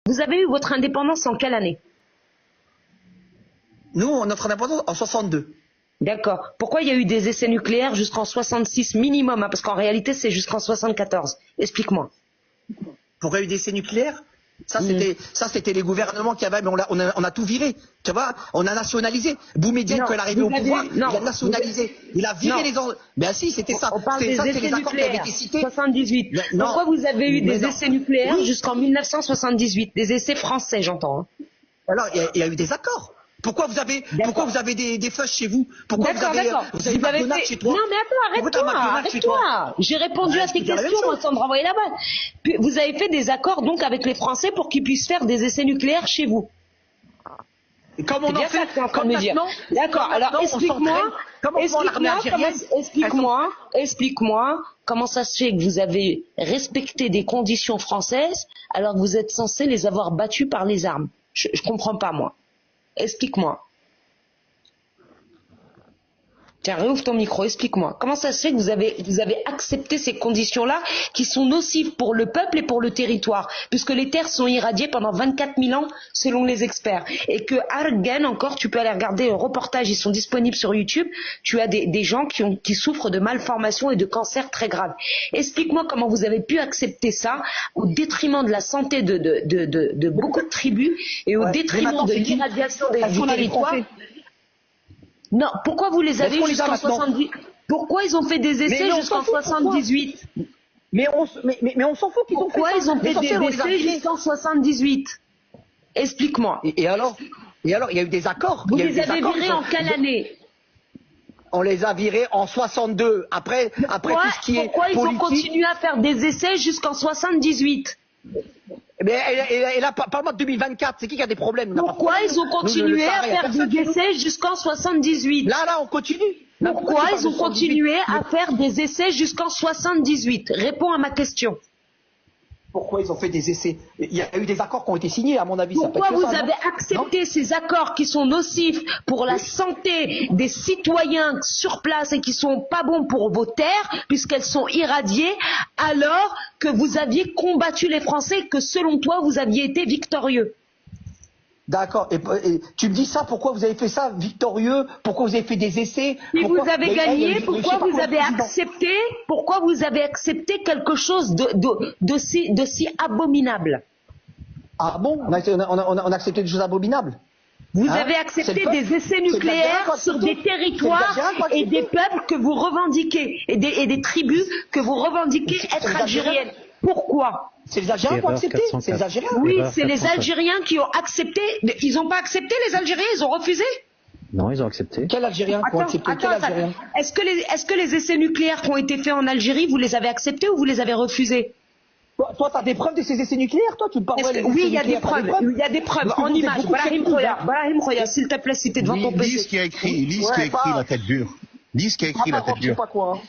Vous avez eu votre indépendance en quelle année? Nous, notre indépendance en 62. D'accord. Pourquoi il y a eu des essais nucléaires jusqu'en 66 minimum, hein, parce qu'en réalité, c'est jusqu'en 74. Explique-moi. Pourquoi il y a eu des essais nucléaires? Ça, c'était les gouvernements qui avaient, mais on a tout viré. Tu vois, on a nationalisé. Boumedienne, quand il est arrivé au pouvoir, il a nationalisé. Il a viré les gens. Ben si, c'était ça. On parle des essais nucléaires. 78. Non. Pourquoi vous avez eu des essais nucléaires jusqu'en 1978? Des essais français, j'entends. Hein. Alors, il y a eu des accords. Pourquoi vous avez des feuilles chez vous? Pourquoi vous avez McDonald's chez toi? Non mais attends, arrête-toi. J'ai répondu à tes questions sans te renvoyer là-bas. Vous avez fait des accords donc avec les Français pour qu'ils puissent faire des essais nucléaires chez vous. Et comme on en fait, comme maintenant. D'accord. Alors explique-moi comment ça se fait que vous avez respecté des conditions françaises alors que vous êtes censé les avoir battues par les armes. Je comprends pas moi. Explique-moi. Tiens, réouvre ton micro, explique-moi. Comment ça se fait que vous avez accepté ces conditions-là qui sont nocives pour le peuple et pour le territoire, puisque les terres sont irradiées pendant 24 000 ans selon les experts. Et que Argen, encore, tu peux aller regarder un reportage, ils sont disponibles sur YouTube, tu as des gens qui souffrent de malformations et de cancers très graves. Explique-moi comment vous avez pu accepter ça au détriment de la santé de beaucoup de tribus et au détriment de l'irradiation du territoire. Non, pourquoi vous les avez jusqu'en 78? Pourquoi ils ont fait des essais jusqu'en 78? Mais on s'en fout qu'ils ont fait ça. Pourquoi ils ont fait des essais jusqu'en 78? Explique-moi. Et alors, il y a eu des accords. Vous les avez virés en quelle année? On les a virés en 62. Après tout ce qui est politique. Pourquoi ils ont continué à faire des essais jusqu'en 78? Mais et là, parle-moi de 2024, c'est qui a des problèmes? Pourquoi ils ont continué à faire des essais jusqu'en 78? Là, on continue. Pourquoi ils ont continué à faire des essais jusqu'en 78? Réponds à ma question. Pourquoi ils ont fait des essais? Il y a eu des accords qui ont été signés, à mon avis. Pourquoi vous avez accepté ces accords qui sont nocifs pour la santé des citoyens sur place et qui sont pas bons pour vos terres, puisqu'elles sont irradiées, alors que vous aviez combattu les Français, que selon toi, vous aviez été victorieux? D'accord. Et tu me dis ça, pourquoi vous avez fait ça victorieux? Pourquoi vous avez fait des essais? Si vous avez gagné, pourquoi vous avez accepté quelque chose de si abominable? Ah bon? On a accepté des choses abominables? Vous avez accepté des essais nucléaires sur des territoires et des peuples que vous revendiquez, et des tribus que vous revendiquez être algériennes. Pourquoi? C'est les Algériens qui ont accepté? C'est les Algériens? Oui, c'est les Algériens qui ont accepté. Ils n'ont pas accepté, les Algériens, ils ont refusé? Non, ils ont accepté. Quel Algérien qui ont accepté? Est-ce que les essais nucléaires qui ont été faits en Algérie, vous les avez acceptés ou vous les avez refusés? Toi, tu as des preuves de ces essais nucléaires? Toi, tu me parles de oui, il y a des preuves. Il y a des preuves en images. Brahim Khoya, s'il te plaît, si tu es devant ton PC. Lis ce qui a écrit la tête dure. Lis ce qui a écrit la tête dure. Je sais pas quoi.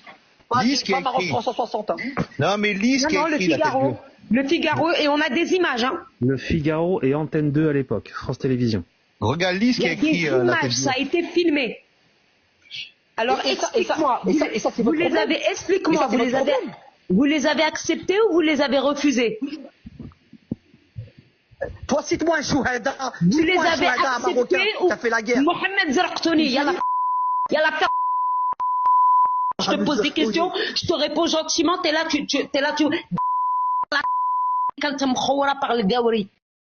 Lis ce qui a écrit. 360. Non, mais lis ce qui a écrit la tête dure. Le Figaro, et on a des images. Hein. Le Figaro et Antenne 2 à l'époque, France Télévisions. Regarde, lis ce qui a écrit la tête dure. Ça a été filmé. Alors explique-moi, vous les avez, explique-moi, vous les avez acceptés ou vous les avez refusés? Toi, cite-moi un chouhada. Vous les avez acceptés ou qui a fait la guerre? Mohamed Zarqtouni, yalla, je te pose des questions, je te réponds gentiment, t'es là, tu quand tu me par le Gaouri.